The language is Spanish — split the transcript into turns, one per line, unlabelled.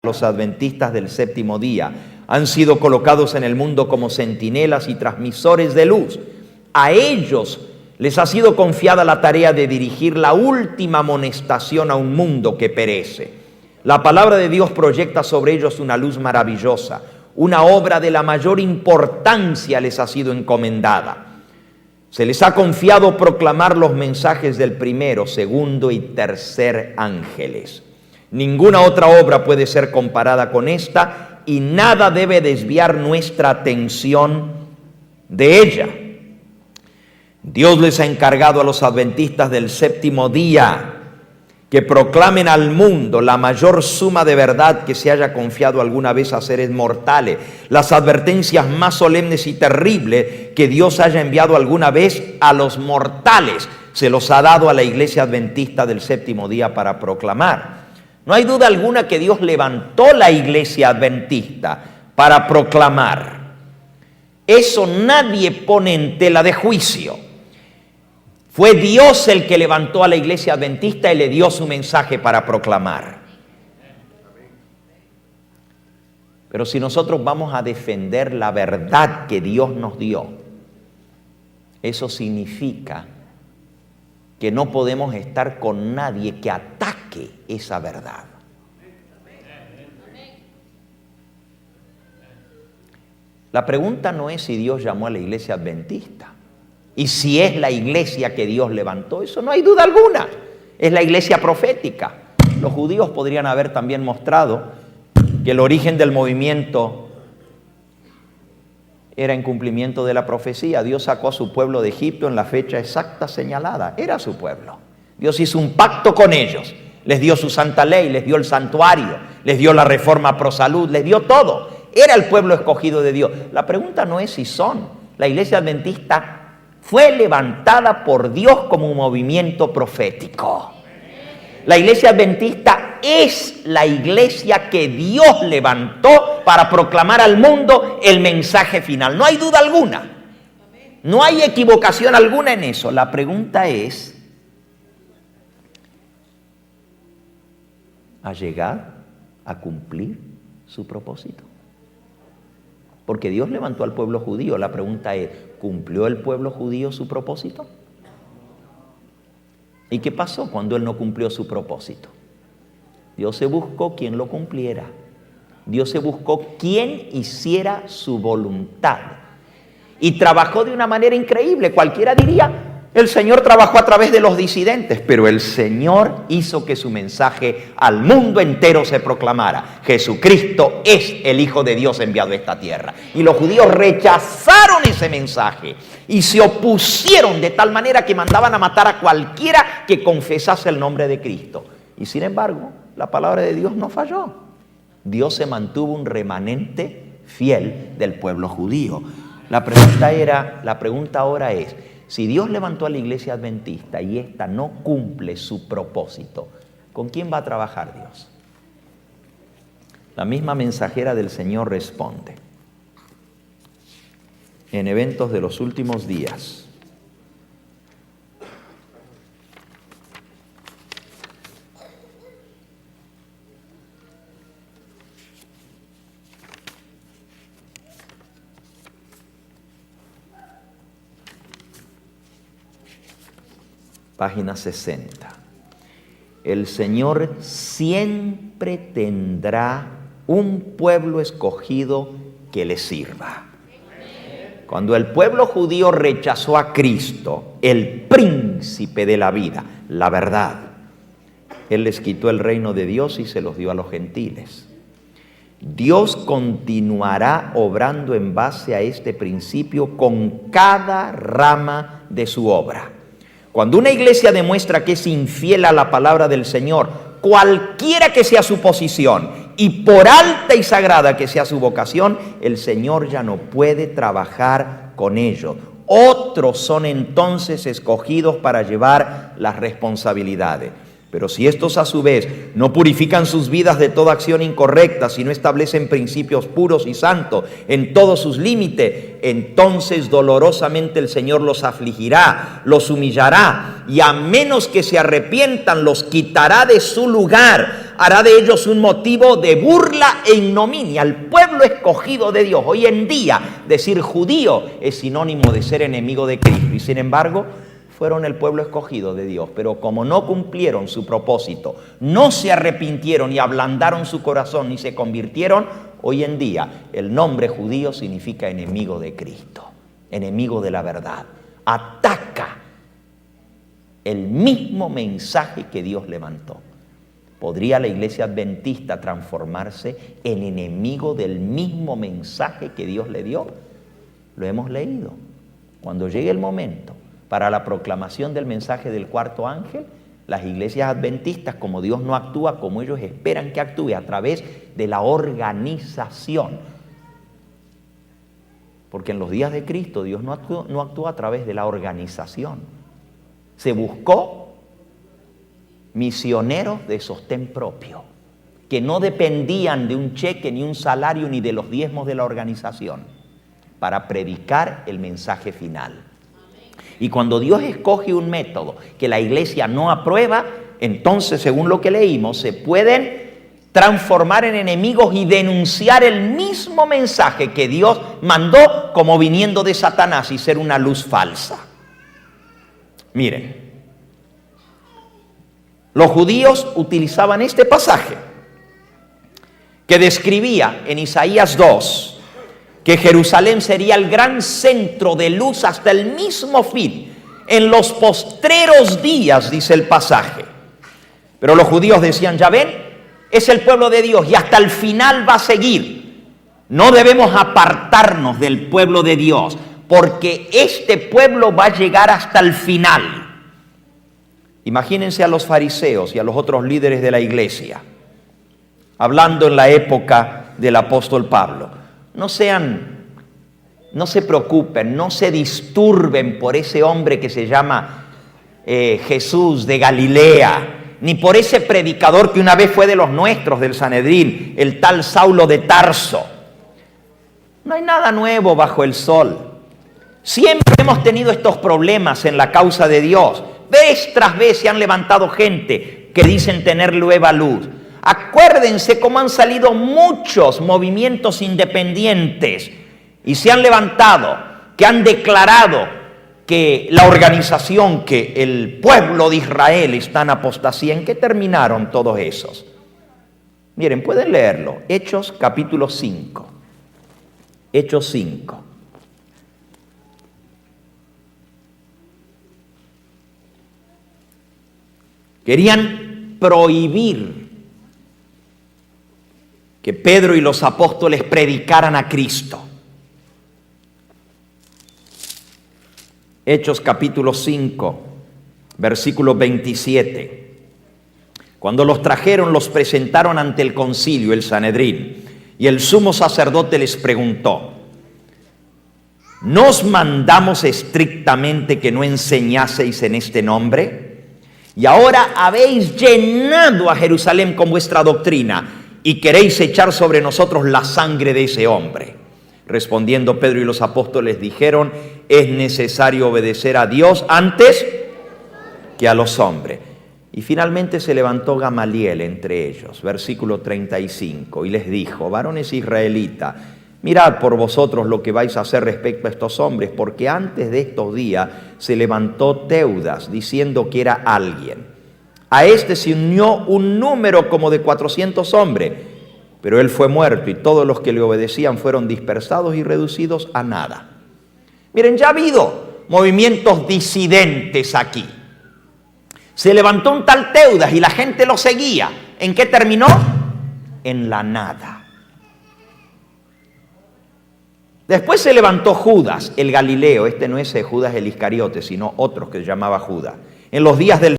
Los adventistas del séptimo día han sido colocados en el mundo como centinelas y transmisores de luz. A ellos les ha sido confiada la tarea de dirigir la última amonestación a un mundo que perece. La palabra de Dios proyecta sobre ellos una luz maravillosa. Una obra de la mayor importancia les ha sido encomendada. Se les ha confiado proclamar los mensajes del primero, segundo y tercer ángeles. Ninguna otra obra puede ser comparada con esta y nada debe desviar nuestra atención de ella. Dios les ha encargado a los adventistas del séptimo día que proclamen al mundo la mayor suma de verdad que se haya confiado alguna vez a seres mortales, las advertencias más solemnes y terribles que Dios haya enviado alguna vez a los mortales. Se los ha dado a la iglesia adventista del séptimo día para proclamar. No hay duda alguna que Dios levantó la iglesia adventista para proclamar. Eso nadie pone en tela de juicio. Fue Dios el que levantó a la iglesia adventista y le dio su mensaje para proclamar. Pero si nosotros vamos a defender la verdad que Dios nos dio, eso significa que no podemos estar con nadie que ataque esa verdad. La pregunta no es si Dios llamó a la iglesia adventista y si es la iglesia que Dios levantó. Eso no hay duda alguna. Es la iglesia profética. Los judíos podrían haber también mostrado que el origen del movimiento era en cumplimiento de la profecía. Dios sacó a su pueblo de Egipto en la fecha exacta señalada. Era su pueblo. Dios hizo un pacto con ellos. Les dio su santa ley, les dio el santuario, les dio la reforma pro salud, les dio todo. Era el pueblo escogido de Dios. La pregunta no es si son. La iglesia adventista fue levantada por Dios como un movimiento profético. La iglesia adventista es la iglesia que Dios levantó para proclamar al mundo el mensaje final. No hay duda alguna. No hay equivocación alguna en eso. La pregunta es, ¿ha llegado a cumplir su propósito? Porque Dios levantó al pueblo judío. La pregunta es, ¿cumplió el pueblo judío su propósito? ¿Y qué pasó cuando él no cumplió su propósito? Dios se buscó quien lo cumpliera. Dios se buscó quien hiciera su voluntad. Y trabajó de una manera increíble. Cualquiera diría, el Señor trabajó a través de los disidentes, pero el Señor hizo que su mensaje al mundo entero se proclamara. Jesucristo es el Hijo de Dios enviado a esta tierra. Y los judíos rechazaron ese mensaje y se opusieron de tal manera que mandaban a matar a cualquiera que confesase el nombre de Cristo. Y sin embargo, la palabra de Dios no falló. Dios se mantuvo un remanente fiel del pueblo judío. La pregunta ahora es, si Dios levantó a la iglesia adventista y ésta no cumple su propósito, ¿con quién va a trabajar Dios? La misma mensajera del Señor responde. En Eventos de los Últimos Días, página 60. El Señor siempre tendrá un pueblo escogido que le sirva. Cuando el pueblo judío rechazó a Cristo, el príncipe de la vida, la verdad, Él les quitó el reino de Dios y se los dio a los gentiles. Dios continuará obrando en base a este principio con cada rama de su obra. Cuando una iglesia demuestra que es infiel a la palabra del Señor, cualquiera que sea su posición y por alta y sagrada que sea su vocación, el Señor ya no puede trabajar con ellos. Otros son entonces escogidos para llevar las responsabilidades. Pero si estos a su vez no purifican sus vidas de toda acción incorrecta, sino establecen principios puros y santos en todos sus límites, entonces dolorosamente el Señor los afligirá, los humillará, y a menos que se arrepientan, los quitará de su lugar, hará de ellos un motivo de burla e ignominia. El pueblo escogido de Dios, hoy en día, decir judío es sinónimo de ser enemigo de Cristo, y sin embargo, fueron el pueblo escogido de Dios, pero como no cumplieron su propósito, no se arrepintieron y ablandaron su corazón y se convirtieron, hoy en día el nombre judío significa enemigo de Cristo, enemigo de la verdad. Ataca el mismo mensaje que Dios levantó. ¿Podría la iglesia adventista transformarse en enemigo del mismo mensaje que Dios le dio? Lo hemos leído. Cuando llegue el momento para la proclamación del mensaje del cuarto ángel, las iglesias adventistas, como Dios no actúa como ellos esperan que actúe, a través de la organización. Porque en los días de Cristo Dios no actuó a través de la organización. Se buscó misioneros de sostén propio, que no dependían de un cheque, ni un salario, ni de los diezmos de la organización, para predicar el mensaje final. Y cuando Dios escoge un método que la iglesia no aprueba, entonces, según lo que leímos, se pueden transformar en enemigos y denunciar el mismo mensaje que Dios mandó como viniendo de Satanás y ser una luz falsa. Miren, los judíos utilizaban este pasaje que describía en Isaías 2 que Jerusalén sería el gran centro de luz hasta el mismo fin, en los postreros días, dice el pasaje. Pero los judíos decían, ya ven, es el pueblo de Dios y hasta el final va a seguir. No debemos apartarnos del pueblo de Dios, porque este pueblo va a llegar hasta el final. Imagínense a los fariseos y a los otros líderes de la iglesia, hablando en la época del apóstol Pablo. No se preocupen, no se disturben por ese hombre que se llama Jesús de Galilea, ni por ese predicador que una vez fue de los nuestros, del Sanedrín, el tal Saulo de Tarso. No hay nada nuevo bajo el sol. Siempre hemos tenido estos problemas en la causa de Dios. Vez tras vez se han levantado gente que dicen tener nueva luz. Acuérdense cómo han salido muchos movimientos independientes y se han levantado, que han declarado que la organización, que el pueblo de Israel está en apostasía. ¿En qué terminaron todos esos? Miren, pueden leerlo. Hechos capítulo 5. Hechos 5. Querían prohibir que Pedro y los apóstoles predicaran a Cristo. Hechos capítulo 5, versículo 27. Cuando los trajeron, los presentaron ante el concilio, el Sanedrín, y el sumo sacerdote les preguntó: ¿nos mandamos estrictamente que no enseñaseis en este nombre? Y ahora habéis llenado a Jerusalén con vuestra doctrina, y queréis echar sobre nosotros la sangre de ese hombre. Respondiendo Pedro y los apóstoles dijeron: es necesario obedecer a Dios antes que a los hombres. Y finalmente se levantó Gamaliel entre ellos, versículo 35, y les dijo: varones israelitas, mirad por vosotros lo que vais a hacer respecto a estos hombres, porque antes de estos días se levantó Teudas, diciendo que era alguien. A este se unió un número como de 400 hombres, pero él fue muerto y todos los que le obedecían fueron dispersados y reducidos a nada. Miren, ya ha habido movimientos disidentes aquí. Se levantó un tal Teudas y la gente lo seguía. ¿En qué terminó? En la nada. Después se levantó Judas, el Galileo. Este no es Judas el Iscariote, sino otro que se llamaba Judas. En los días del